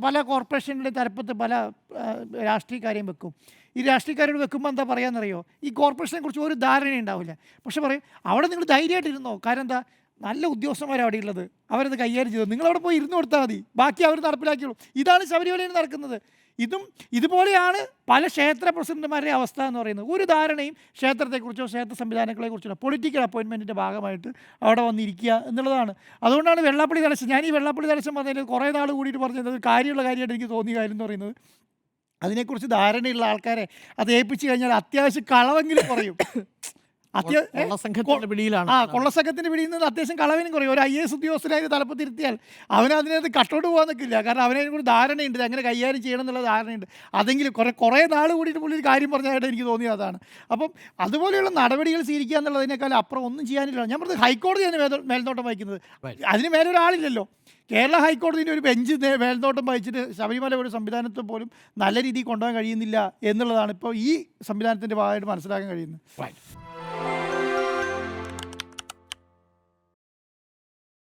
പല കോർപ്പറേഷനിലെ തലപ്പത്ത് പല രാഷ്ട്രീയക്കാരെയും വെക്കും. ഈ രാഷ്ട്രീയക്കാരോട് വെക്കുമ്പോൾ എന്താ പറയാമെന്നറിയോ, ഈ കോർപ്പറേഷനെ കുറിച്ച് ഒരു ധാരണ ഉണ്ടാവില്ല. പക്ഷെ പറയും അവിടെ നിങ്ങൾ ധൈര്യമായിട്ടിരുന്നോ, കാരണം എന്താ നല്ല ഉദ്യോഗസ്ഥന്മാരാണ് അവിടെ ഉള്ളത്, അവരത് കൈകാര്യം ചെയ്തു, നിങ്ങളവിടെ പോയി ഇരുന്ന് കൊടുത്താൽ മതി, ബാക്കി അവർ നടപ്പിലാക്കിയുള്ളൂ. ഇതാണ് ശബരിമലയിൽ നടക്കുന്നത്. ഇതുപോലെയാണ് പല ക്ഷേത്ര പ്രസിഡന്റുമാരുടെ അവസ്ഥ എന്ന് പറയുന്നത്. ഒരു ധാരണയും ക്ഷേത്രത്തെക്കുറിച്ചോ ക്ഷേത്ര സംവിധാനങ്ങളെക്കുറിച്ചോ പൊളിറ്റിക്കൽ അപ്പോയിൻമെൻറ്റിൻ്റെ ഭാഗമായിട്ട് അവിടെ വന്നിരിക്കുക എന്നുള്ളതാണ്. അതുകൊണ്ടാണ് വെള്ളാപ്പള്ളി നടേശൻ, ഞാൻ ഈ വെള്ളാപ്പള്ളി നടേശൻ പറഞ്ഞതിൽ കുറേ നാൾ കൂടിയിട്ട് പറഞ്ഞത് കാര്യമുള്ള കാര്യമായിട്ട് എനിക്ക് തോന്നിയ കാര്യം എന്ന് പറയുന്നത്, അതിനെക്കുറിച്ച് ധാരണയുള്ള ആൾക്കാരെ അത് ഏൽപ്പിച്ച് കഴിഞ്ഞാൽ അത്യാവശ്യം കളവെങ്കിലും കുറയും. കൊള്ളസംഘത്തിന്റെ പിടിയിലാണ്. കൊള്ളസംഘത്തിൻ്റെ പിടിയിൽ നിന്ന് അത്യാവശ്യം കളവിനും കുറയും. ഒരു IAS ഉദ്യോഗസ്ഥനായി തലപ്പത്തിരുത്തിയാൽ അവനതിനകത്ത് കട്ടോട്ട് പോകാൻ നിൽക്കില്ല. കാരണം അവനതിനെക്കുറിച്ച് ധാരണയുണ്ട്, അങ്ങനെ കൈകാര്യം ചെയ്യണം എന്നുള്ള ധാരണയുണ്ട്. അതെങ്കിലും കുറേ നാൾ കൂടിയിട്ട് പുള്ളി ഒരു കാര്യം പറഞ്ഞായിട്ട് എനിക്ക് തോന്നിയത് അതാണ്. അപ്പം അതുപോലെയുള്ള നടപടികൾ സ്വീകരിക്കുക എന്നുള്ളതിനേക്കാൾ അപ്പുറം ഒന്നും ചെയ്യാനില്ല. ഞാൻ പറഞ്ഞത് ഹൈക്കോടതിയാണ് മേൽനോട്ടം വഹിക്കുന്നത്, അതിന് മേലൊരാളില്ലല്ലോ. കേരള ഹൈക്കോടതിൻ്റെ ഒരു ബെഞ്ച് മേൽനോട്ടം വഹിച്ചിട്ട് ശബരിമല ഒരു സംവിധാനത്തെ പോലും നല്ല രീതിയിൽ കൊണ്ടുപോകാൻ കഴിയുന്നില്ല എന്നുള്ളതാണ് ഇപ്പോൾ ഈ സംവിധാനത്തിൻ്റെ ഭാഗമായിട്ട് മനസ്സിലാക്കാൻ കഴിയുന്നത്.